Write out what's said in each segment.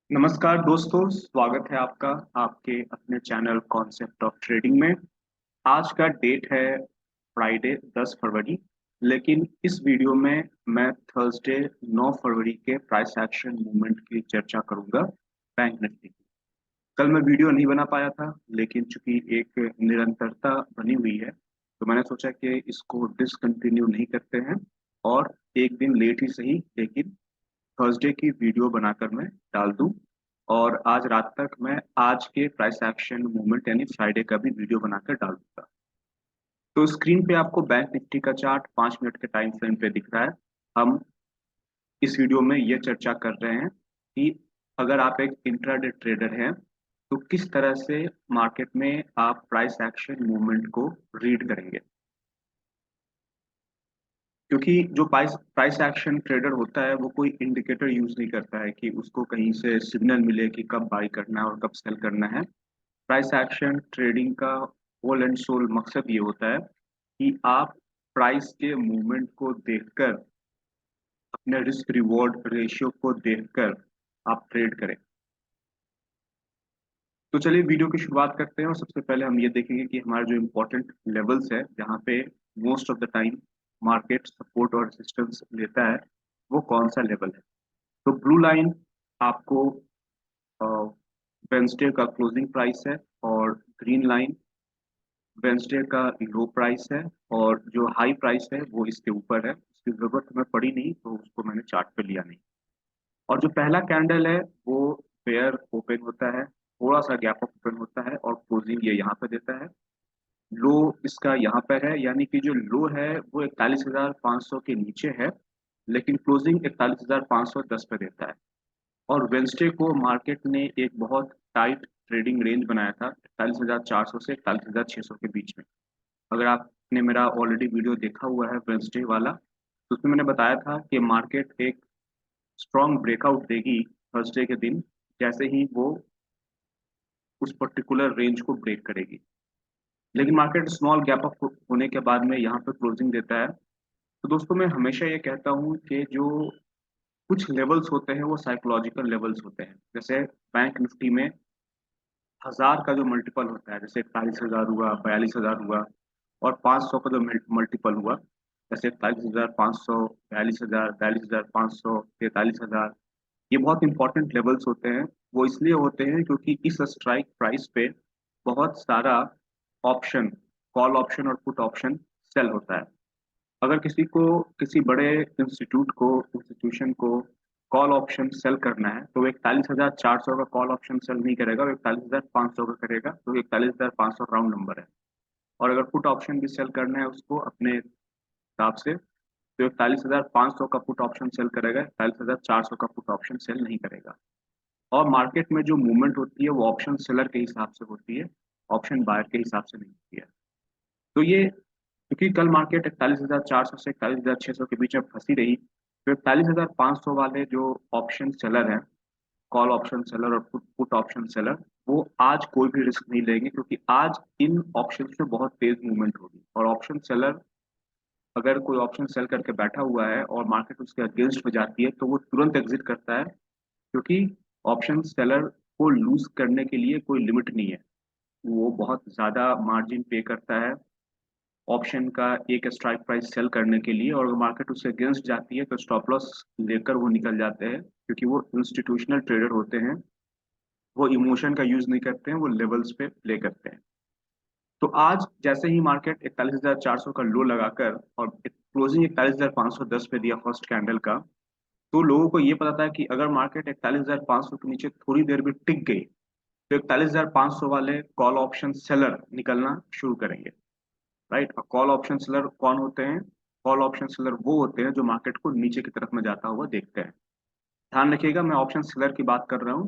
नमस्कार दोस्तों, स्वागत है आपका आपके अपने चैनल कॉन्सेप्ट ऑफ ट्रेडिंग में। आज का डेट है फ्राइडे 10 फरवरी। लेकिन इस वीडियो में मैं थर्सडे 9 फरवरी के प्राइस एक्शन मूवमेंट की चर्चा करूंगा बैंक निफ्टी की। कल मैं वीडियो नहीं बना पाया था, लेकिन चूंकि एक निरंतरता बनी हुई है तो मैंने सोचा कि इसको डिसकंटिन्यू नहीं करते हैं और एक दिन लेट ही सही लेकिन थर्सडे की वीडियो बनाकर मैं डाल दूं। और आज रात तक मैं आज के प्राइस एक्शन मूवमेंट यानी फ्राइडे का भी वीडियो बनाकर डाल दूंगा। तो स्क्रीन पे आपको बैंक निफ्टी का चार्ट 5 मिनट के टाइम फ्रेम पे दिख रहा है। हम इस वीडियो में ये चर्चा कर रहे हैं कि अगर आप एक इंट्राडे ट्रेडर हैं तो किस तरह से मार्केट में आप प्राइस एक्शन मूवमेंट को रीड करेंगे। क्योंकि जो प्राइस प्राइस एक्शन ट्रेडर होता है वो कोई इंडिकेटर यूज नहीं करता है कि उसको कहीं से सिग्नल मिले कि कब बाई करना है और कब सेल करना है। प्राइस एक्शन ट्रेडिंग का होल एंड सोल मकसद ये होता है कि आप प्राइस के मूवमेंट को देखकर अपने रिस्क रिवॉर्ड रेशियो को देखकर आप ट्रेड करें। तो चलिए वीडियो की शुरुआत करते हैं और सबसे पहले हम ये देखेंगे कि हमारे जो इम्पोर्टेंट लेवल्स है जहाँ पे most of the time market support और रेजिस्टेंस लेता है वो कौन सा लेवल है। तो ब्लू लाइन आपको वेंसडे का क्लोजिंग प्राइस है और ग्रीन लाइन वेंसडे का लो प्राइस है और जो हाई प्राइस है वो इसके ऊपर है। उसकी जरूरत हमें पड़ी नहीं तो उसको मैंने चार्ट पे लिया नहीं। और जो पहला कैंडल है वो पेयर ओपन होता है, थोड़ा सा गैप अप ओपन होता है और क्लोजिंग ये यहाँ पे देता है। लो इसका यहाँ पर है, यानी कि जो लो है वो 41,500 के नीचे है, लेकिन क्लोजिंग 41,510 पे देता है। और वेंसडे को मार्केट ने एक बहुत टाइट ट्रेडिंग रेंज बनाया था 41,400 से 41,600 के बीच में। अगर आपने मेरा ऑलरेडी वीडियो देखा हुआ है वेंसडे वाला तो उसमें मैंने बताया था कि मार्केट एक स्ट्रॉन्ग ब्रेकआउट देगी थर्सडे के दिन, जैसे ही वो उस पर्टिकुलर रेंज को ब्रेक करेगी। लेकिन मार्केट स्मॉल गैप अप होने के बाद में यहाँ पे क्लोजिंग देता है। तो दोस्तों मैं हमेशा ये कहता हूँ कि जो कुछ लेवल्स होते हैं वो साइकोलॉजिकल लेवल्स होते हैं। जैसे बैंक निफ्टी में 1,000 का जो मल्टीपल होता है, जैसे 41,000 हुआ, 42,000 हुआ, और 500 का जो मल्टीपल हुआ, जैसे 41,500, 42,000, 42,500, 43,000, ये बहुत इंपॉर्टेंट लेवल्स होते हैं। वो इसलिए होते हैं क्योंकि इस स्ट्राइक प्राइस पे बहुत सारा ऑप्शन, कॉल ऑप्शन और पुट ऑप्शन सेल होता है। अगर किसी को किसी बड़े इंस्टीट्यूशन को कॉल ऑप्शन सेल करना है तो वो 41,400 का कॉल ऑप्शन सेल नहीं करेगा, वो 41,500 का करेगा, तो 41,500 राउंड नंबर है। और अगर पुट ऑप्शन भी सेल करना है उसको अपने हिसाब से तो 41,500 का पुट ऑप्शन सेल करेगा, 41,400 का पुट ऑप्शन सेल नहीं करेगा। और मार्केट में जो मूवमेंट होती है वो ऑप्शन सेलर के हिसाब से होती है, ऑप्शन बायर के हिसाब से नहीं होती है। तो ये क्योंकि कल मार्केट 41,400 से 41,600 के बीच में फंसी रही, तो 41,500 वाले जो ऑप्शन सेलर हैं, कॉल ऑप्शन सेलर और पुट ऑप्शन सेलर, वो आज कोई भी रिस्क नहीं लेंगे क्योंकि आज इन ऑप्शन में बहुत तेज मूवमेंट होगी। और ऑप्शन सेलर अगर कोई ऑप्शन सेल करके बैठा हुआ है और मार्केट उसके अगेंस्ट में जाती है तो वो तुरंत एग्जिट करता है, क्योंकि ऑप्शन सेलर को लूज करने के लिए कोई लिमिट नहीं है। वो बहुत ज्यादा मार्जिन पे करता है ऑप्शन का एक स्ट्राइक प्राइस सेल करने के लिए, और अगर मार्केट उससे अगेंस्ट जाती है तो स्टॉप लॉस लेकर वो निकल जाते हैं, क्योंकि वो इंस्टीट्यूशनल ट्रेडर होते हैं। वो इमोशन का यूज नहीं करते हैं, वो लेवल्स पे प्ले करते हैं। तो आज जैसे ही मार्केट 41,400 का लो लगाकर और क्लोजिंग 41,510 पे दिया फर्स्ट कैंडल का, तो लोगों को ये पता था कि अगर मार्केट 41,500 के नीचे थोड़ी देर भी टिक गई तो 41,500 वाले कॉल ऑप्शन सेलर निकलना शुरू करेंगे। राइट, कॉल ऑप्शन सेलर कौन होते हैं? कॉल ऑप्शन सेलर वो होते हैं जो मार्केट को नीचे की तरफ में जाता हुआ देखते हैं। ध्यान रखिएगा, मैं ऑप्शन सेलर की बात कर रहा हूँ।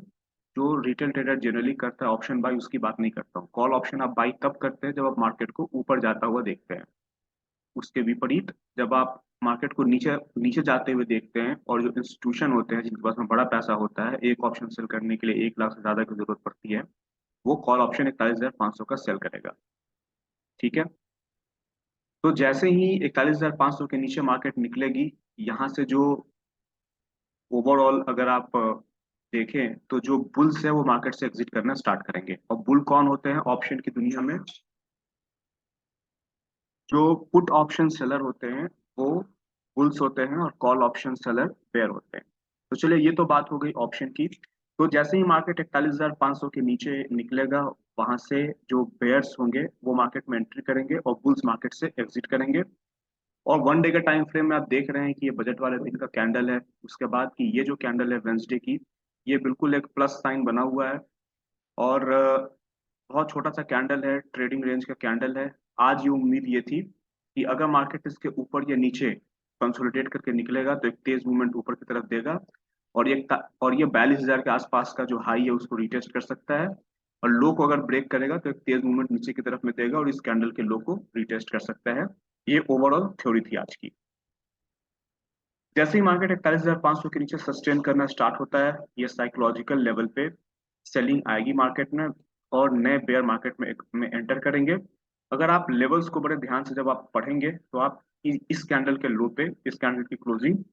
जो रिटेल ट्रेडर जनरली करता है ऑप्शन बाई, उसकी बात नहीं करता हूँ। कॉल ऑप्शन आप बाई तब करते हैं जब आप मार्केट को ऊपर जाता हुआ देखते हैं। उसके विपरीत जब आप मार्केट को नीचे नीचे जाते हुए देखते हैं और जो इंस्टीट्यूशन होते हैं जिनके पास में बड़ा पैसा होता है, एक ऑप्शन सेल करने के लिए 1 लाख से ज्यादा की जरूरत पड़ती है, वो कॉल ऑप्शन 41,500 का सेल करेगा। ठीक है। तो जैसे ही 41,500 के नीचे मार्केट निकलेगी, यहाँ से जो ओवरऑल अगर आप देखें तो जो बुल्स है वो मार्केट से एग्जिट करना स्टार्ट करेंगे। और बुल कौन होते हैं ऑप्शन की दुनिया में? जो पुट ऑप्शन सेलर होते हैं वो बुल्स होते हैं, और कॉल ऑप्शन सेलर बेयर होते हैं। तो चलिए, ये तो बात हो गई ऑप्शन की। तो जैसे ही मार्केट 41,500 के नीचे निकलेगा, वहां से जो बेयर्स होंगे वो मार्केट में एंट्री करेंगे और बुल्स मार्केट से एग्जिट करेंगे। और वन डे के टाइम फ्रेम में आप देख रहे हैं कि ये बजट वाले दिन का कैंडल है। उसके बाद की ये जो कैंडल है वेंसडे की, ये बिल्कुल एक प्लस साइन बना हुआ है। और बहुत छोटा सा कैंडल है, ट्रेडिंग रेंज का कैंडल है। आज ये उम्मीद ये थी कि अगर मार्केट इसके ऊपर या नीचे कंसोलिडेट करके निकलेगा तो एक तेज मूवमेंट ऊपर की तरफ देगा, और ये 42,000 के आसपास का जो हाई है उसको रिटेस्ट कर सकता है। और लो को अगर ब्रेक करेगा तो एक तेज मूवमेंट नीचे की तरफ में देगा और इस कैंडल के लो को रिटेस्ट कर सकता है। ये ओवरऑल थ्योरी थी आज की। जैसे ही मार्केट 41,500 के नीचे सस्टेन करना स्टार्ट होता है, ये साइकोलॉजिकल लेवल पे सेलिंग आएगी मार्केट में, और नए बेयर मार्केट में एंटर करेंगे। अगर आप लेवल्स को बड़े ध्यान से जब आप पढ़ेंगे तो आप इस कैंडल के लो पे, इस कैंडल की क्लोजिंग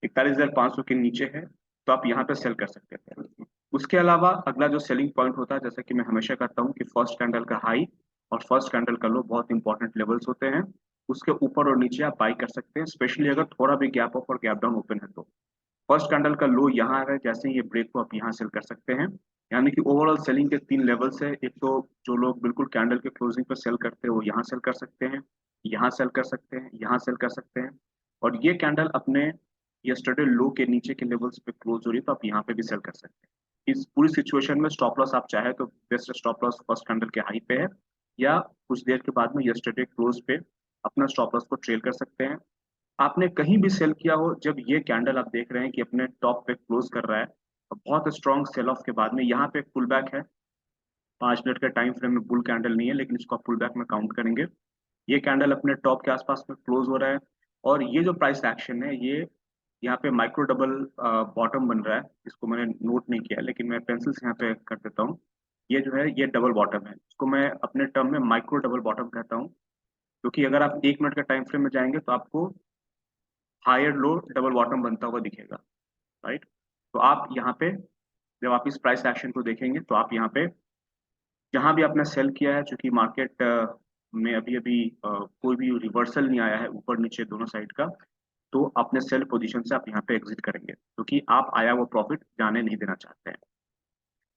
41,500 के नीचे है, तो आप यहाँ पे सेल कर सकते थे। उसके अलावा अगला जो सेलिंग पॉइंट होता है, जैसा कि मैं हमेशा कहता हूँ कि फर्स्ट कैंडल का हाई और फर्स्ट कैंडल का लो बहुत इंपॉर्टेंट लेवल्स होते हैं। उसके ऊपर और नीचे आप बाई कर सकते हैं, स्पेशली अगर थोड़ा भी गैप अप और गैप डाउन ओपन है तो। फर्स्ट कैंडल का लो यहाँ है, जैसे ही ये ब्रेक को आप यहाँ सेल कर सकते हैं। यानी कि ओवरऑल सेलिंग के तीन लेवल्स है। एक तो जो लोग बिल्कुल कैंडल के क्लोजिंग पर सेल करते हैं वो यहाँ सेल कर सकते हैं, यहाँ सेल कर सकते हैं, यहाँ सेल कर सकते हैं। और ये कैंडल अपने यस्टरडे लो के नीचे के लेवल्स पे क्लोज हो रही है तो आप यहाँ पे भी सेल कर सकते हैं। इस पूरी सिचुएशन में स्टॉप लॉस आप चाहे तो best stop loss first candle के हाई पे है, या कुछ देर के बाद में यस्टरडे क्लोज पे अपना स्टॉप लॉस को ट्रेल कर सकते हैं। आपने कहीं भी सेल किया हो, जब ये कैंडल आप देख रहे हैं कि अपने टॉप पे क्लोज कर रहा है और बहुत स्ट्रॉन्ग सेल ऑफ के बाद में यहाँ पे एक पुल बैक है। 5 मिनट के टाइम फ्रेम में बुल कैंडल नहीं है, लेकिन इसको आप पुल बैक में काउंट करेंगे। ये कैंडल अपने टॉप के आसपास में क्लोज हो रहा है, और ये जो प्राइस एक्शन है ये यहाँ पे माइक्रो डबल बॉटम बन रहा है। इसको मैंने नोट नहीं किया, लेकिन मैं पेंसिल से यहाँ पे कर देता हूँ। ये जो है ये डबल बॉटम है, इसको मैं अपने टर्म में माइक्रो डबल बॉटम कहता हूँ। क्योंकि अगर आप 1 मिनट के टाइम फ्रेम में जाएंगे तो आपको हायर लो डबल बॉटम बनता हुआ दिखेगा, राइट। तो आप यहाँ पे जब आप इस प्राइस एक्शन को देखेंगे तो आप यहाँ पे जहां भी आपने सेल किया है, चूंकि मार्केट में अभी अभी कोई भी रिवर्सल नहीं आया है ऊपर नीचे दोनों साइड का, तो अपने सेल पोजीशन से आप यहाँ पे एग्जिट करेंगे क्योंकि आप आया वो प्रॉफिट जाने नहीं देना चाहते हैं।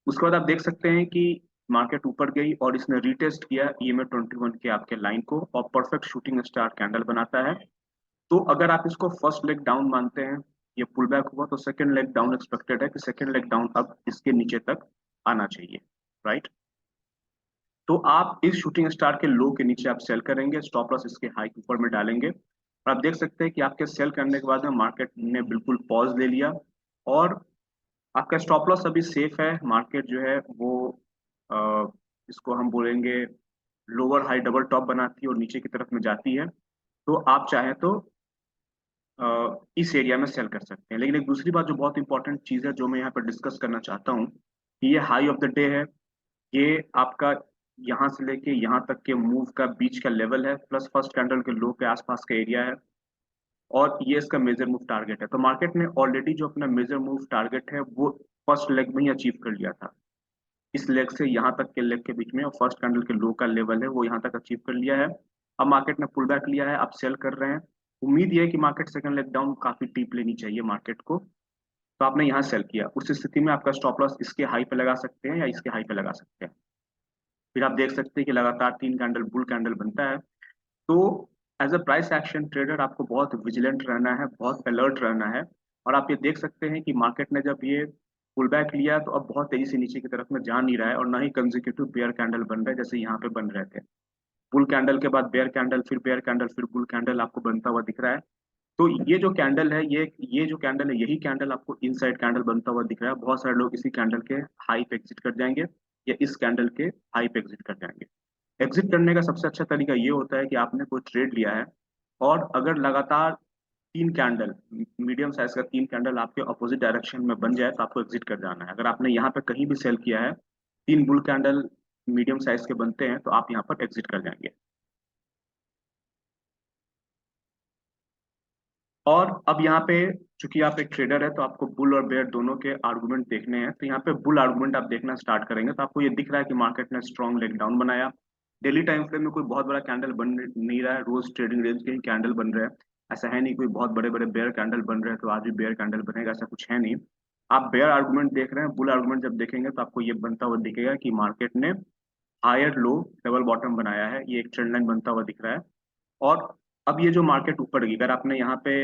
उसके बाद आप देख सकते हैं कि मार्केट ऊपर गई और इसने रिटेस्ट किया EMA 21 के आपके लाइन को, और परफेक्ट शूटिंग स्टार कैंडल बनाता है। तो अगर आप इसको फर्स्ट लेग डाउन मानते हैं, ये पुल बैक हुआ, तो सेकंड लेग डाउन एक्सपेक्टेड है कि सेकंड लेग डाउन अब इसके नीचे तक आना चाहिए, राइट। तो आप इस शूटिंग स्टार के लो के नीचे आप सेल करेंगे, स्टॉप लॉस इसके हाई के ऊपर में डालेंगे, और आप देख सकते हैं कि आपके सेल करने के बाद में मार्केट ने बिल्कुल पॉज ले लिया, और आपका स्टॉप लॉस अभी सेफ है। मार्केट जो है वो अ, इसको हम बोलेंगे लोअर हाई डबल टॉप बनाती है और नीचे की तरफ में जाती है। तो आप चाहें तो इस एरिया में सेल कर सकते हैं। लेकिन एक दूसरी बात जो बहुत इंपॉर्टेंट चीज़ है जो मैं यहाँ पर डिस्कस करना चाहता हूँ कि ये हाई ऑफ द डे है। ये आपका यहाँ से लेके यहाँ तक के मूव का बीच का लेवल है, प्लस फर्स्ट कैंडल के लो के आसपास का एरिया है, और ये इसका मेजर मूव टारगेट है। तो मार्केट ने ऑलरेडी जो अपना मेजर मूव टारगेट है वो फर्स्ट लेग में ही अचीव कर लिया था। इस लेग से यहाँ तक के लेग के बीच में, और फर्स्ट कैंडल के लो का लेवल है वो यहाँ तक अचीव कर लिया है। अब मार्केट ने पुल बैक लिया है, आप सेल कर रहे हैं। उम्मीद ये है कि मार्केट सेकंड लेग डाउन काफी डीप लेनी चाहिए मार्केट को। तो आपने यहाँ सेल किया, उस स्थिति में आपका स्टॉप लॉस इसके हाई पे लगा सकते हैं या इसके हाई पे लगा सकते हैं। फिर आप देख सकते हैं कि लगातार 3 कैंडल बुल कैंडल बनता है। तो as a price action trader आपको बहुत विजिलेंट रहना है, बहुत अलर्ट रहना है। और आप ये देख सकते हैं कि मार्केट ने जब ये पुल बैक लिया तो अब बहुत तेजी से नीचे की तरफ में जा नहीं रहा है, और ना ही कंजिक्यूटिव बेयर कैंडल बन रहा है जैसे यहाँ पे बन रहे थे। बुल कैंडल के बाद बेयर कैंडल फिर बुल कैंडल आपको बनता हुआ दिख रहा है। तो ये जो कैंडल है, ये जो कैंडल है, यही कैंडल आपको इनसाइड कैंडल बनता हुआ दिख रहा है। बहुत सारे लोग इसी कैंडल के हाई पे एग्जिट कर जाएंगे, या इस कैंडल के हाई पे एग्जिट कर जाएंगे। एग्जिट करने का सबसे अच्छा तरीका ये होता है कि आपने कोई ट्रेड लिया है, और अगर लगातार 3 कैंडल, मीडियम साइज का 3 कैंडल आपके अपोजिट डायरेक्शन में बन जाए तो आपको एग्जिट कर जाना है। अगर आपने यहाँ पे कहीं भी सेल किया है, 3 बुल कैंडल मीडियम साइज के बनते हैं तो आप यहाँ पर एग्जिट कर जाएंगे। और अब यहाँ पे चूंकि आप एक ट्रेडर है तो आपको बुल और बेयर दोनों के आर्गुमेंट देखने हैं। तो यहाँ पे बुल आर्गुमेंट आप देखना स्टार्ट करेंगे तो आपको ये दिख रहा है कि मार्केट ने स्ट्रॉन्ग लेग डाउन बनाया। डेली टाइम फ्रेम में कोई बहुत बड़ा कैंडल बन नहीं रहा है, रोज ट्रेडिंग रेंज के ही कैंडल बन रहे हैं। ऐसा है नहीं कोई बहुत बड़े बड़े बेयर कैंडल बन रहे हैं तो आज भी बेयर कैंडल बनेगा, ऐसा कुछ है नहीं। आप बेयर आर्गुमेंट देख रहे हैं, बुल आर्गुमेंट जब देखेंगे तो आपको ये बनता हुआ दिखेगा कि मार्केट ने हायर लो डबल बॉटम बनाया है, ये एक ट्रेंड लाइन बनता हुआ दिख रहा है। और अब ये जो मार्केट ऊपर गई, अगर आपने यहाँ पे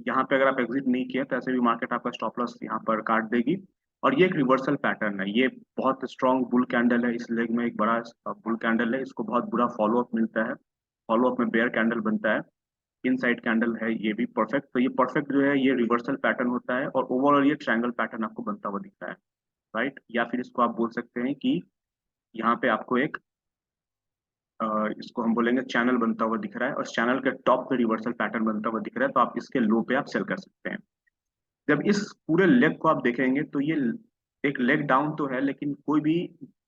अगर आप एग्जिट नहीं किया तो ऐसे भी मार्केट आपका स्टॉप लॉस यहाँ पर काट देगी। और ये एक रिवर्सल पैटर्न है, ये बहुत स्ट्रॉन्ग बुल कैंडल है, इस लेग में एक बड़ा बुल कैंडल है, इसको बहुत बुरा फॉलो अप मिलता है। फॉलो अप में बेयर कैंडल बनता है, इनसाइड कैंडल है ये भी परफेक्ट। तो ये परफेक्ट जो है ये रिवर्सल पैटर्न होता है और ओवरऑल ये ट्रायंगल पैटर्न आपको बनता हुआ दिखता है। राइट, या फिर इसको आप बोल सकते हैं कि यहाँ पे आपको एक इसको हम बोलेंगे चैनल बनता हुआ दिख रहा है और चैनल के टॉप पे रिवर्सल पैटर्न बनता हुआ दिख रहा है, तो आप इसके लो पे आप सेल कर सकते हैं। जब इस पूरे लेग को आप देखेंगे तो ये एक लेग डाउन तो है लेकिन कोई भी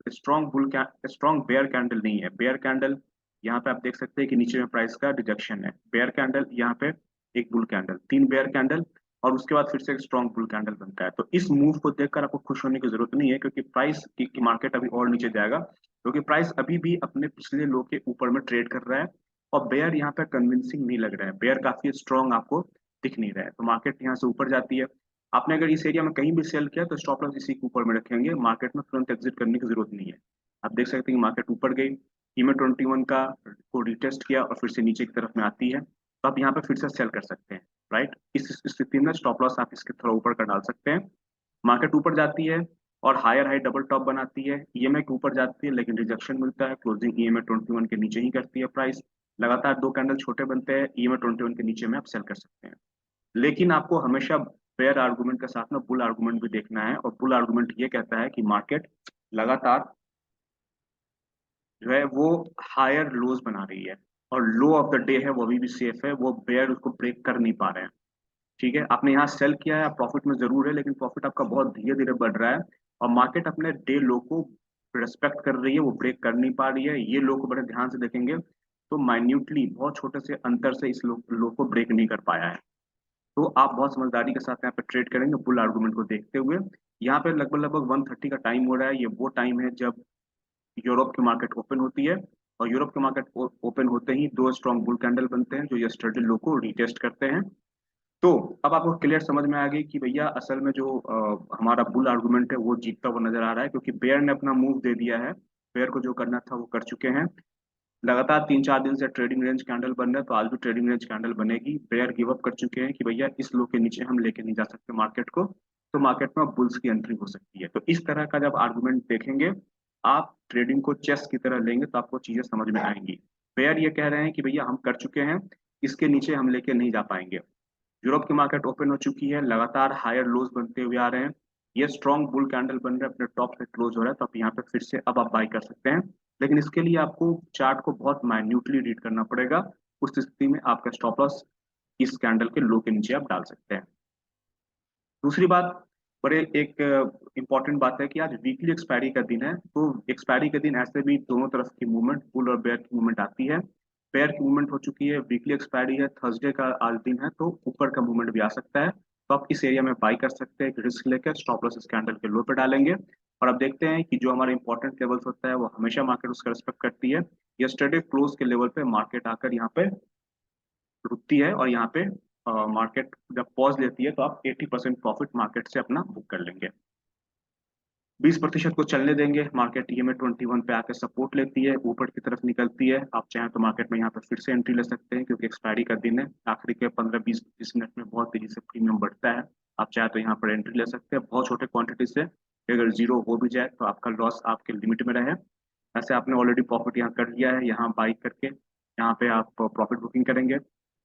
स्ट्रॉन्ग बेयर कैंडल नहीं है। बेयर कैंडल यहाँ पे आप देख सकते हैं कि नीचे में प्राइस का रिजेक्शन है। बेयर कैंडल यहाँ पे एक बुल कैंडल, तीन बेयर कैंडल और उसके बाद फिर से एक स्ट्रॉन्ग बुल कैंडल बनता है। तो इस मूव को देखकर आपको खुश होने की जरूरत नहीं है क्योंकि प्राइस की मार्केट अभी और नीचे जाएगा, क्योंकि प्राइस अभी भी अपने पिछले लो के ऊपर में ट्रेड कर रहा है और बेयर यहाँ पे कन्विंसिंग नहीं लग रहा है, बेयर काफी स्ट्रॉन्ग आपको दिख नहीं रहा है। तो मार्केट यहाँ से ऊपर जाती है, आपने अगर इस एरिया में कहीं भी सेल किया तो स्टॉप लॉस इसी के ऊपर में रखेंगे, मार्केट में तुरंत एग्जिट करने की जरूरत नहीं है। आप देख सकते हैं कि मार्केट ऊपर गई, ईमे 21 का को रिटेस्ट किया और फिर से नीचे की तरफ में आती है, तो आप यहाँ पे फिर से सेल कर सकते हैं। राइट, इस स्थिति में स्टॉप लॉस आप इसके थोड़ा ऊपर का डाल सकते हैं। मार्केट ऊपर जाती है और हायर हाई डबल टॉप बनाती है, ईएमए के ऊपर जाती है लेकिन रिजेक्शन मिलता है, क्लोजिंग ईएमए 21 के नीचे ही करती है प्राइस। लगातार दो कैंडल छोटे बनते हैं, ईएमए 21 के नीचे में आप सेल कर सकते हैं। लेकिन आपको हमेशा फेयर आर्गुमेंट के साथ में बुल आर्गुमेंट भी देखना है, और बुल आर्गुमेंट ये कहता है कि मार्केट लगातार जो है वो हायर लोज बना रही है और लो ऑफ द डे है वो अभी भी सेफ है, वो बेयर उसको ब्रेक कर नहीं पा रहे हैं। ठीक है, आपने यहाँ सेल किया है, प्रॉफिट में जरूर है लेकिन प्रॉफिट आपका बहुत धीरे धीरे बढ़ रहा है और मार्केट अपने डे लो को रिस्पेक्ट कर रही है, वो ब्रेक कर नहीं पा रही है। ये लो को बड़े ध्यान से देखेंगे तो माइन्यूटली बहुत छोटे से अंतर से इस लो को ब्रेक नहीं कर पाया है। तो आप बहुत समझदारी के साथ यहाँ पे ट्रेड करेंगे बुल आर्गुमेंट को देखते हुए। यहाँ पे लगभग लगभग 1:30 का टाइम हो रहा है, ये वो टाइम है जब यूरोप की मार्केट ओपन होती है और यूरोप की मार्केट ओपन होते ही दो स्ट्रॉन्ग बुल कैंडल बनते हैं जो यस्टरडे लो को रिटेस्ट करते हैं। तो अब आपको क्लियर समझ में आ गई कि भैया असल में जो हमारा बुल आर्गुमेंट है वो जीतता हुआ नजर आ रहा है, क्योंकि बेयर ने अपना मूव दे दिया है, बेयर को जो करना था वो कर चुके हैं। लगातार 3-4 दिन से ट्रेडिंग रेंज कैंडल बन रहा है तो आज भी ट्रेडिंग रेंज कैंडल बनेगी। बेयर गिव अप कर चुके हैं कि भैया इस लो के नीचे हम लेके नहीं जा सकते मार्केट को, तो मार्केट में बुल्स की एंट्री हो सकती है। तो इस तरह का जब आर्गुमेंट देखेंगे, आप ट्रेडिंग को चेस की तरह लेंगे तो आपको चीजें समझ में आएंगी। बेयर ये कह रहे हैं कि भैया हम कर चुके हैं, इसके नीचे हम लेके नहीं जा पाएंगे। यूरोप की मार्केट ओपन हो चुकी है, लगातार हायर लोज बनते हुए आ रहे हैं, ये स्ट्रॉन्ग बुल कैंडल बन रहे हैं, अपने टॉप से क्लोज हो रहा है, तो आप यहाँ पे फिर से अब आप बाई कर सकते हैं। लेकिन इसके लिए आपको चार्ट को बहुत माइन्यूटली रीड करना पड़ेगा, उस स्थिति में आपका स्टॉप लॉस इस कैंडल के लो के नीचे आप डाल सकते हैं। दूसरी बात, बड़े एक इंपॉर्टेंट बात है कि आज वीकली एक्सपायरी का दिन है, तो एक्सपायरी के दिन ऐसे भी दोनों तरफ की मूवमेंट, बुल और बेयर की मूवमेंट आती है। बेयर की मूवमेंट हो चुकी है, वीकली एक्सपायरी है, थर्सडे का आज दिन है, तो ऊपर का मूवमेंट भी आ सकता है। तो आप इस एरिया में बाई कर सकते हैं, रिस्क लेकर स्टॉप लॉस इस कैंडल के लो पे डालेंगे। और अब देखते हैं कि जो हमारा इंपॉर्टेंट लेवल्स होता है वो हमेशा मार्केट उसका रिस्पेक्ट करती है। यस्टरडे क्लोज के लेवल पे मार्केट आकर यहाँ पे रुकती है और यहाँ पे मार्केट जब पॉज लेती है तो आप 80% प्रॉफिट मार्केट से अपना बुक कर लेंगे। 20% को चलने देंगे, मार्केट ईएमए 21 पे आके सपोर्ट लेती है, ऊपर की तरफ निकलती है, आप चाहें तो मार्केट में यहाँ पे फिर से एंट्री ले सकते हैं क्योंकि एक्सपायरी का दिन है, आखिरी के 15-20 मिनट में बहुत तेजी से प्रीमियम बढ़ता है। आप चाहे तो यहाँ पर एंट्री ले सकते हैं बहुत छोटे क्वांटिटी से, अगर जीरो हो भी जाए तो आपका लॉस आपके लिमिट में रहे। ऐसे आपने ऑलरेडी प्रॉफिट यहाँ कर लिया है, यहाँ बाई करके यहाँ पे आप प्रॉफिट बुकिंग करेंगे।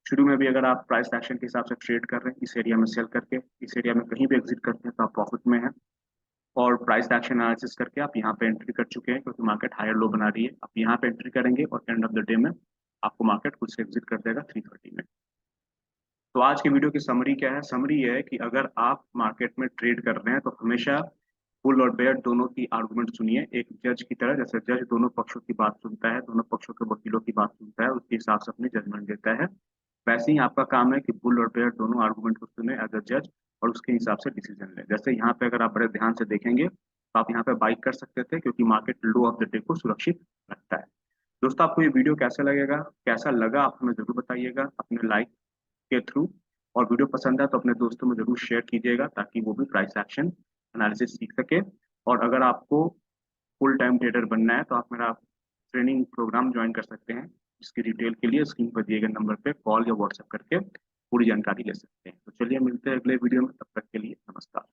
शुरू में भी अगर आप प्राइस एक्शन के हिसाब से ट्रेड कर रहे हैं, इस एरिया में सेल करके इस एरिया में कहीं भी एग्जिट करते हैं तो आप प्रॉफिट में हैं। और प्राइस एक्शन एनालिसिस करके आप यहाँ पे एंट्री कर चुके हैं क्योंकि मार्केट हायर लो बना रही है, आप यहाँ पे एंट्री करेंगे और एंड ऑफ द डे में आपको मार्केट खुद से एग्जिट कर देगा 330 में। तो आज की वीडियो की समरी क्या है? समरी ये है कि अगर आप मार्केट में ट्रेड कर रहे हैं तो हमेशा बुल और बेयर दोनों की आर्गुमेंट सुनिए, एक जज की तरह, जैसे जज दोनों पक्षों की बात सुनता है, दोनों पक्षों के वकीलों की बात सुनता है, उसके हिसाब से अपनी जजमेंट देता है। वैसे ही आपका काम है कि बुल और बेयर दोनों आर्गुमेंट को सुने एज अ जज और उसके हिसाब से डिसीजन लें। जैसे यहाँ पे अगर आप बड़े ध्यान से देखेंगे तो आप यहाँ पे बाइक कर सकते थे, क्योंकि market low of the day को सुरक्षित रखता है। दोस्तों, आपको ये वीडियो कैसा लगा आप हमें जरूर बताइएगा अपने लाइक के थ्रू। और वीडियो पसंद है तो अपने दोस्तों में जरूर शेयर कीजिएगा, ताकि वो भी प्राइस एक्शन एनालिसिस सीख सके। और अगर आपको फुल टाइम ट्रेडर बनना है तो आप मेरा ट्रेनिंग प्रोग्राम ज्वाइन कर सकते हैं। इसकी डिटेल के लिए स्क्रीन पर दिए गए नंबर पे कॉल या व्हाट्सएप करके पूरी जानकारी ले सकते हैं। तो चलिए मिलते हैं अगले वीडियो में, तब तक के लिए नमस्कार।